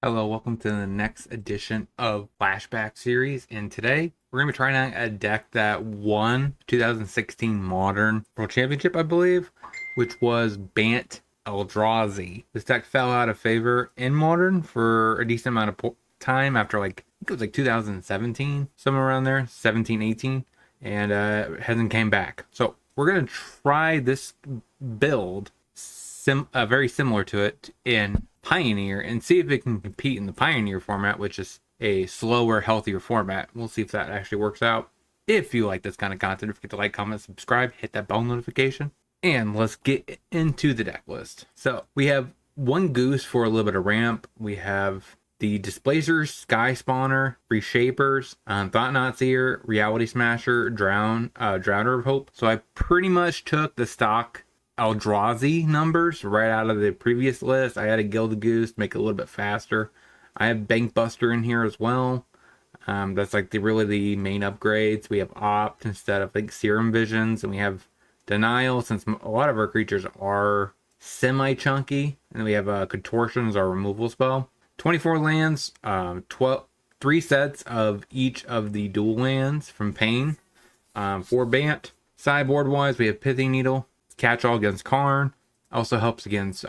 Hello, welcome to the next edition of Flashback series, and today we're going to be trying out a deck that won 2016 Modern World Championship, I believe, which was Bant Eldrazi. This deck fell out of favor in Modern for a decent amount of time after I think it was like 2017, somewhere around there, 17, 18, and it hasn't came back. So we're going to try this build very similar to it in Pioneer and see if it can compete in the Pioneer format, which is a slower, healthier format. We'll see if that actually works out. If you like this kind of content, don't forget to like, comment, subscribe, hit that bell notification, and let's get into the deck list. So we have one Goose for a little bit of ramp. We have the Displacers, Sky Spawner, Reshapers, Thought-Knot Seer, Reality Smasher, Drowner of Hope. So I pretty much took the stock Eldrazi numbers right out of the previous list. I had a Gilded Goose to make it a little bit faster. I have Bank Buster in here as well. That's like really the main upgrades. We have Opt instead of like Serum Visions, and we have Denial since a lot of our creatures are semi-chunky. And we have Contortions, our removal spell. 24 lands, 3 sets of each of the dual lands from Pain. For Bant. Sideboard wise, we have Pithing Needle, Catch-all against Karn, also helps against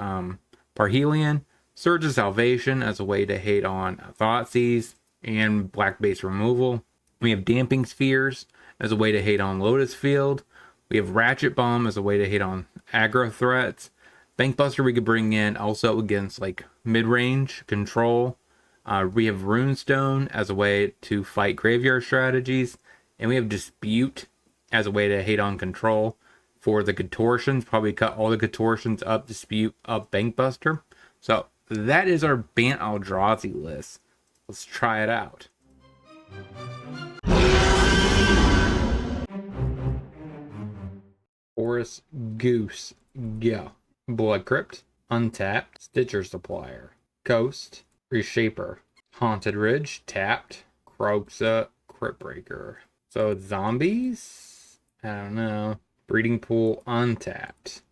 Parhelion, Surge of Salvation as a way to hate on Thoughtseize and black base removal. We have Damping Spheres as a way to hate on Lotus Field. We have Ratchet Bomb as a way to hate on aggro threats. Bankbuster we could bring in also against like mid-range control. We have Runestone as a way to fight graveyard strategies. And we have Dispute as a way to hate on control. For the Contortions, probably cut all the Contortions up, Dispute up, Bankbuster. So that is our Bant Eldrazi list. Let's try it out. Forest Goose, go. Blood Crypt, Untapped, Stitcher Supplier, Ghost, Reshaper, Haunted Ridge, tapped, Kroxa, Crypt Breaker. So it's zombies? I don't know. Breeding Pool untapped.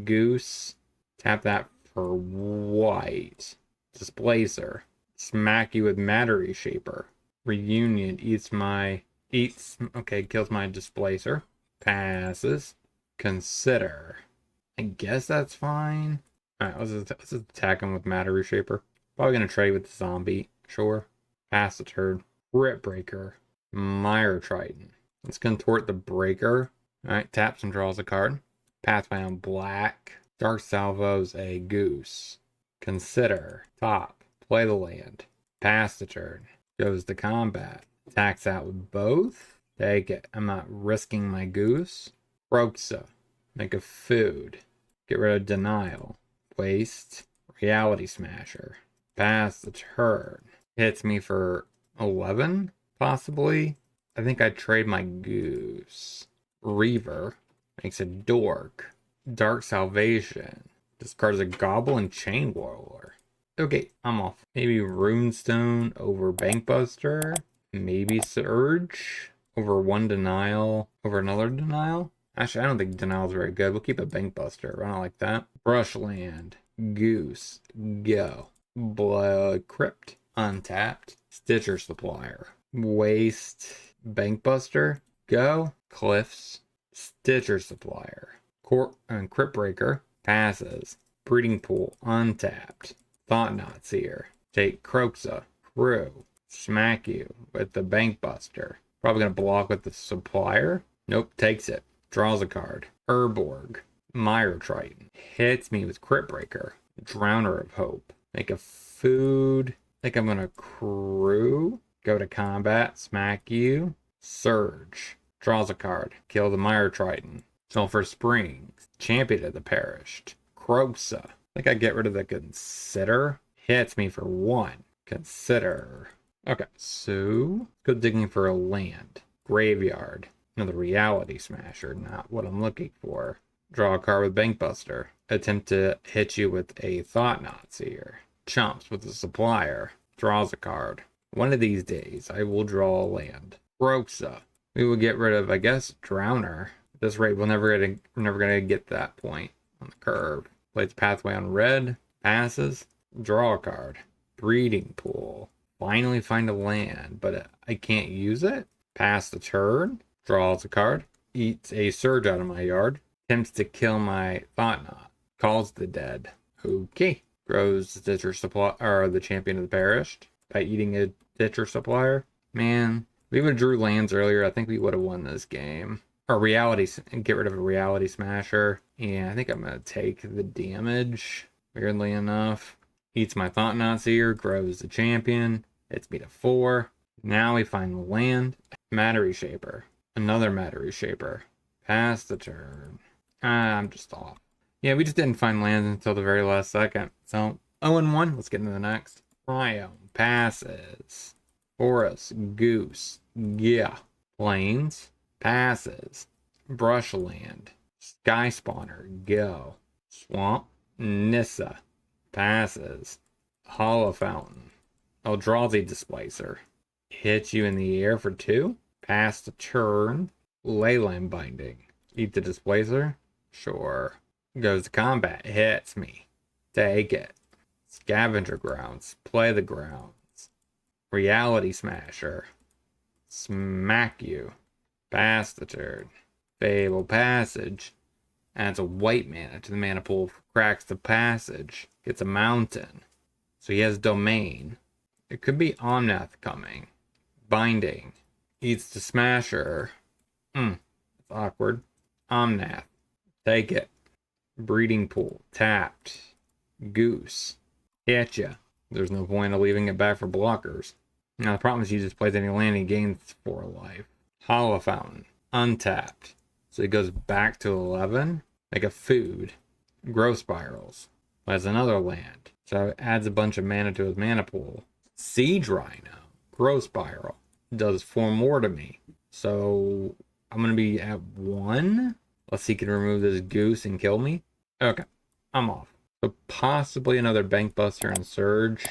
Goose. Tap that for white. Displacer. Smack you with Matter Shaper. Reunion kills my Displacer. Passes. Consider. I guess that's fine. Alright, let's attack him with Matter Shaper. Probably gonna trade with the zombie. Sure. Pass the turn. Crypt Breaker. Mire Triton. Let's contort the breaker. Alright, taps and draws a card. Pathway on black. Dark Salvo's a goose. Consider. Top. Play the land. Pass the turn. Goes to combat. Attacks out with both. Take it. I'm not risking my goose. Kroxa. Make a food. Get rid of Denial. Waste. Reality Smasher. Pass the turn. Hits me for 11, possibly. I think I trade my goose. Reaver makes a dork. Dark Salvation discards a Goblin Chain Whirler. Okay, I'm off. Maybe Runestone over Bankbuster. Maybe Surge over one Denial over another Denial. Actually, I don't think Denial is very good. We'll keep a Bankbuster. I don't like that. Brushland. Goose. Go. Blood Crypt. Untapped. Stitcher Supplier. Waste. Bankbuster. Go. Cliffs. Stitcher Supplier. Crypt Breaker. Passes. Breeding Pool. Untapped. Thought-Knot Seer. Take Kroxa. Crew. Smack you with the Bankbuster. Probably going to block with the Supplier. Nope, takes it. Draws a card. Urborg. Mire Triton. Hits me with Crypt Breaker. Drowner of Hope. Make a food. I think I'm going to crew. Go to combat. Smack you. Surge. Draws a card. Kill the Mire Triton. Sulphur Springs. Champion of the Perished. Kroxa. I think I get rid of the Consider. Hits me for 1. Consider. Okay, so go digging for a land. Graveyard. Another Reality Smasher. Not what I'm looking for. Draw a card with Bankbuster. Attempt to hit you with a Thought-Knot Seer. Chumps with a Supplier. Draws a card. One of these days, I will draw a land. Kroxa. We will get rid of, I guess, Drowner. At this rate, we're never gonna get to that point on the curve. Plays Pathway on red. Passes. Draw a card. Breeding Pool. Finally find a land, but I can't use it. Pass the turn. Draws a card. Eats a Surge out of my yard. Attempts to kill my Thought-Knot. Calls the dead. Okay. Grows the Ditcher Supply, or the Champion of the Perished by eating a Ditcher Supplier. Man, we would have drew lands earlier. I think we would have won this game. Or get rid of a Reality Smasher. Yeah, I think I'm going to take the damage. Weirdly enough. Eats my Thought-Knot Seer. Grows the Champion. Hits me to 4. Now we find the land. Matter Reshaper. Another Matter Reshaper. Pass the turn. I'm just off. Yeah, we just didn't find lands until the very last second. So, 0-1. Let's get into the next. Triome passes. Forest. Goose. Yeah. Plains. Passes. Brushland. Sky Spawner. Go. Swamp. Nissa. Passes. Hollow Fountain. Eldrazi Displacer. Hits you in the air for 2. Pass the turn. Leyline Binding. Eat the Displacer. Sure. Goes to combat. Hits me. Take it. Scavenger Grounds. Play the grounds. Reality Smasher. Smack you. Pass the turn. Fable Passage. Adds a white mana to the mana pool. Cracks the passage. Gets a mountain. So he has Domain. It could be Omnath coming. Binding. Eats the Smasher. It's awkward. Omnath. Take it. Breeding Pool. Tapped. Goose. Hit ya. There's no point of leaving it back for blockers. Now the problem is he just plays any land and gains 4 life. Hollow Fountain. Untapped. So he goes back to 11. Make a food. Growth Spirals. Has another land. So it adds a bunch of mana to his mana pool. Siege Rhino. Growth Spiral. Does 4 more to me. So I'm going to be at 1. Let's see, he can remove this goose and kill me. Okay, I'm off. So possibly another Bank Buster and Surge.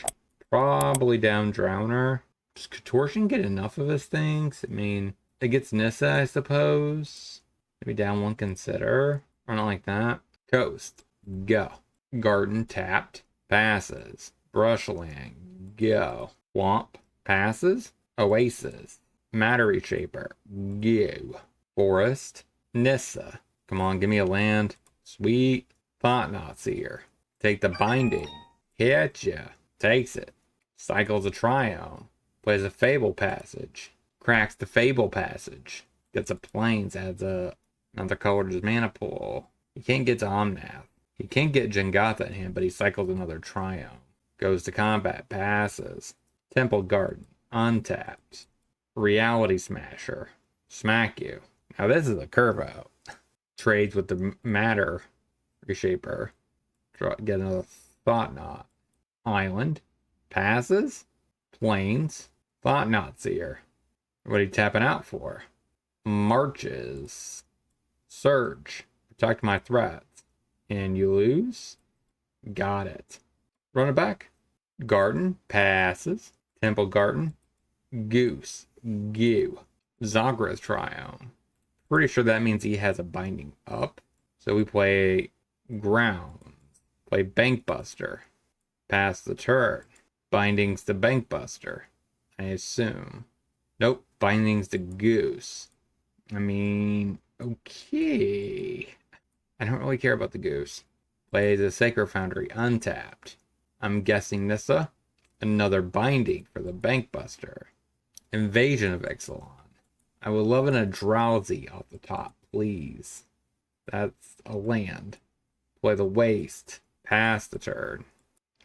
Probably down Drowner. Does Contortion get enough of his things? I mean, it gets Nissa, I suppose. Maybe down 1 Consider. Or not like that. Coast. Go. Garden tapped. Passes. Brushland. Go. Swamp. Passes. Oasis. Matter Reshaper. Go. Forest. Nissa. Come on, give me a land. Sweet. Thought-Knot Seer. Take the Binding. Hit ya. Takes it. Cycles a Triome. Plays a Fable Passage. Cracks the Fable Passage. Gets a Plains. Adds another color to his mana pool. He can't get to Omnath. He can't get Jangata in hand, but he cycles another Triome. Goes to combat. Passes. Temple Garden. Untapped. Reality Smasher. Smack you. Now this is a curve out. Trades with the Matter Reshaper. Get another Thought-Knot. Island. Passes. Plains. Thought-Knot Seer. What are you tapping out for? Marches. Surge. Protect my threats. And you lose? Got it. Run it back. Garden. Passes. Temple Garden. Goose. Goo. Zagra's Triome. Pretty sure that means he has a binding up. So we play Grounds. Play Bank Buster. Pass the turn. Bindings to Bank Buster. I assume. Nope. Bindings to Goose. I mean, okay. I don't really care about the Goose. Plays a Sacred Foundry untapped. I'm guessing Nissa. Another binding for the Bank Buster. Invasion of Ixalan. I would love an Eldrazi off the top, please. That's a land. Play the Waste. Pass the turn.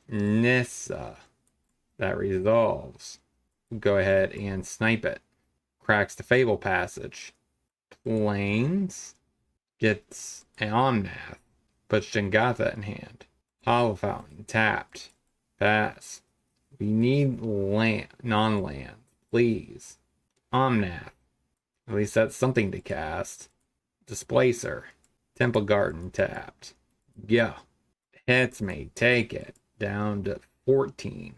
Nissa. That resolves. Go ahead and snipe it. Cracks the Fable Passage. Plains. Gets an Omnath. Puts Jangata in hand. Hollow Fountain. Tapped. Pass. We need land, non-land. Please. Omnath. At least that's something to cast. Displacer. Temple Garden tapped. Yeah. Hits me. Take it. Down to 14.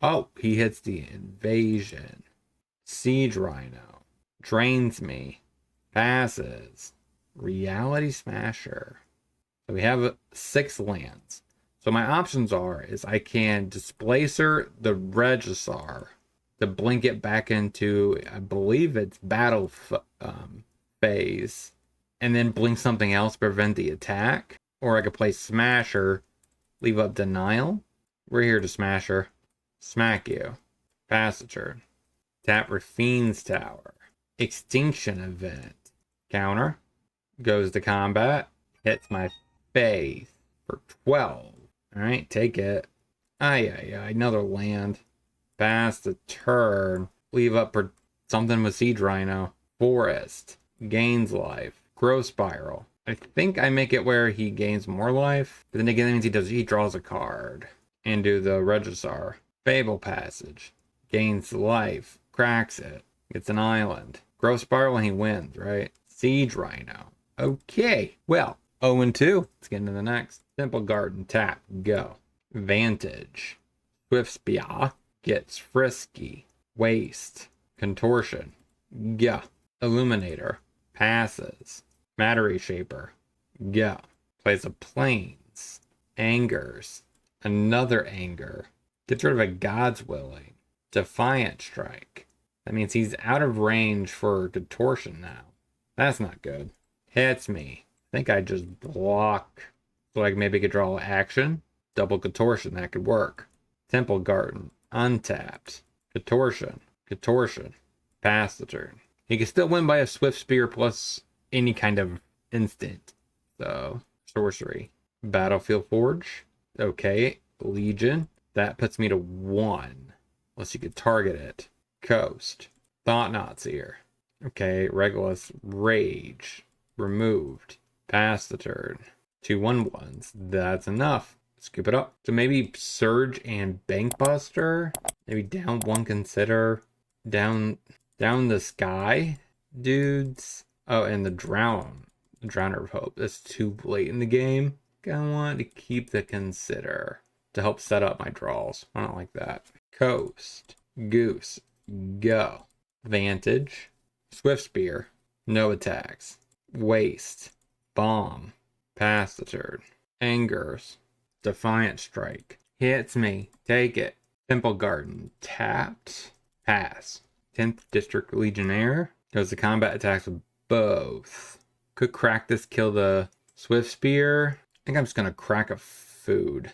Oh, he hits the Invasion. Siege Rhino. Drains me. Passes. Reality Smasher. So we have 6 lands. So my options is I can Displacer the Regisaur to blink it back into, I believe it's battle phase, and then blink something else to prevent the attack. Or I could play Smasher, leave up Denial. We're here to Smasher. Smack you. Pass the turn. Tap Rafine's Tower. Extinction Event. Counter. Goes to combat. Hits my face for 12. Alright, take it. Another land. Pass the turn. Leave up for something with Siege Rhino. Forest. Gains life. Growth Spiral. I think I make it where he gains more life. But then again, that means he draws a card. And do the Regisaur. Fable Passage. Gains life. Cracks it. Gets an island. Growth Spiral and he wins, right? Siege Rhino. Okay. Well, 0-2. Let's get into the next. Simple Garden. Tap. Go. Vantage. Swift Spear. Gets Frisky. Waste. Contortion. Go. Illuminator. Passes. Matter Shaper. Go. Plays a Plains. Angers. Another Anger. Gets rid of a God's Willing. Defiant Strike. That means he's out of range for Contortion now. That's not good. Hits me. I think I just block. So like maybe could draw action. Double Contortion. That could work. Temple Garden. Untapped. Contortion. Contortion. Pass the turn. He can still win by a Swift Spear plus any kind of instant. So, sorcery. Battlefield Forge. Okay. Legion. That puts me to 1. Unless you could target it. Coast. Thought-Knot's here. Okay. Regulus. Rage. Removed. Pass the turn. 2 1/1s. That's enough. Scoop it up. So maybe Surge and Bankbuster. Maybe down 1 Consider. Down the Sky dudes. Oh, and the Drowner of Hope. That's too late in the game. I want to keep the Consider to help set up my draws. I don't like that. Coast. Goose. Go. Vantage. Swift Spear. No attacks. Waste. Bomb. Pass the turn. Angers. Defiant Strike. Hits me. Take it. Temple Garden. Tapped. Pass. 10th District Legionnaire. Goes to combat attacks with both. Could crack this, kill the Swift Spear. I think I'm just going to crack a food.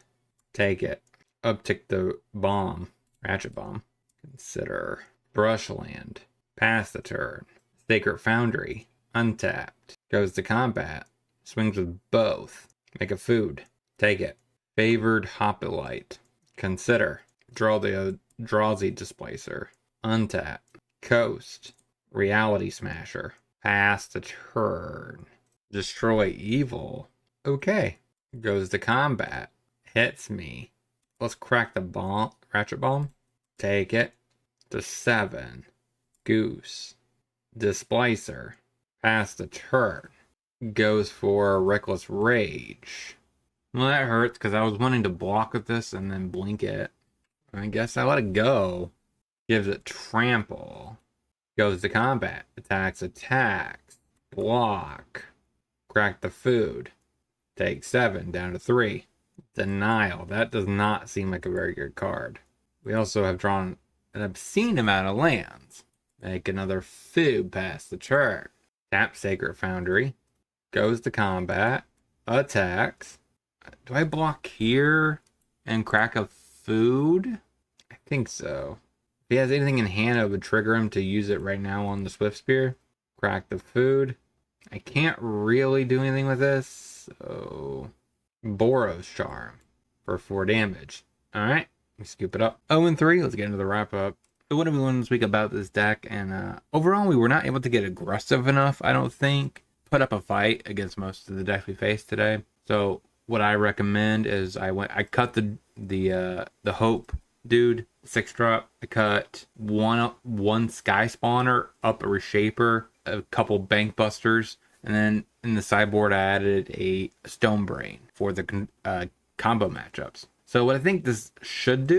Take it. Uptick the bomb. Ratchet Bomb. Consider. Brushland. Pass the turn. Sacred Foundry. Untapped. Goes to combat. Swings with both. Make a food. Take it. Favored Hoplite. Consider. Draw the Eldrazi Displacer. Untap. Coast. Reality Smasher. Pass the turn. Destroy Evil. Okay. Goes to combat. Hits me. Let's crack the bomb. Ratchet Bomb. Take it. To 7. Goose. Displacer. Pass the turn. Goes for Reckless Rage. Well, that hurts because I was wanting to block with this and then blink it. I guess I let it go. Gives it Trample. Goes to combat. Attacks. Block. Crack the food. Take 7 down to 3. Denial. That does not seem like a very good card. We also have drawn an obscene amount of lands. Make another food pass the turn. Tap Sacred Foundry. Goes to combat. Attacks. Do I block here and crack a food? I think so. If he has anything in hand, it would trigger him to use it right now on the Swift Spear. Crack the food. I can't really do anything with this. So, Boros Charm for 4 damage. Alright, we scoop it up. 0-3, let's get into the wrap up. So what have we learned this week about this deck? And overall, we were not able to get aggressive enough, I don't think. Put up a fight against most of the decks we faced today. So what I recommend is I cut the Hope dude, 6-drop. I cut one Sky Spawner, up a Reshaper, a couple Bank Busters, and then in the sideboard I added a Stone Brain for the combo matchups. So what I think this should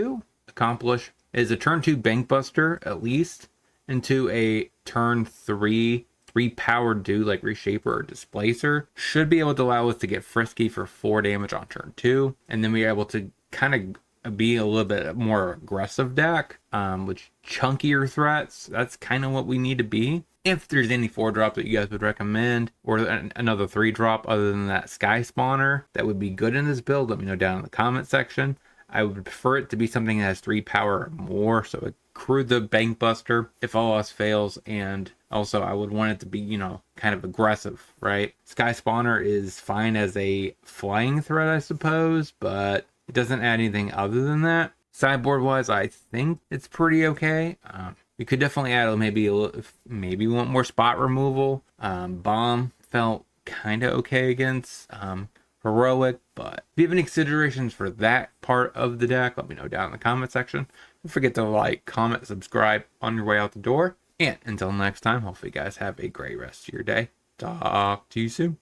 accomplish is a turn 2 Bank Buster at least into a turn 3 3 power dude like Reshaper or Displacer should be able to allow us to get frisky for 4 damage on turn 2. And then we're able to kind of be a little bit more aggressive deck with chunkier threats. That's kind of what we need to be. If there's any 4-drop that you guys would recommend, or another 3-drop other than that Sky Spawner that would be good in this build, let me know down in the comment section. I would prefer it to be something that has 3 power or more, so accrue the Bank Buster if all else fails, and also I would want it to be, you know, kind of aggressive, right? Sky Spawner is fine as a flying threat, I suppose, but it doesn't add anything other than that. Sideboard wise, I think it's pretty okay. You could definitely add maybe maybe we want more spot removal. Bomb felt kind of okay against Heroic, but if you have any considerations for that part of the deck, let me know down in the comment section. Don't forget to like, comment, subscribe on your way out the door. And until next time, hopefully you guys have a great rest of your day. Talk to you soon.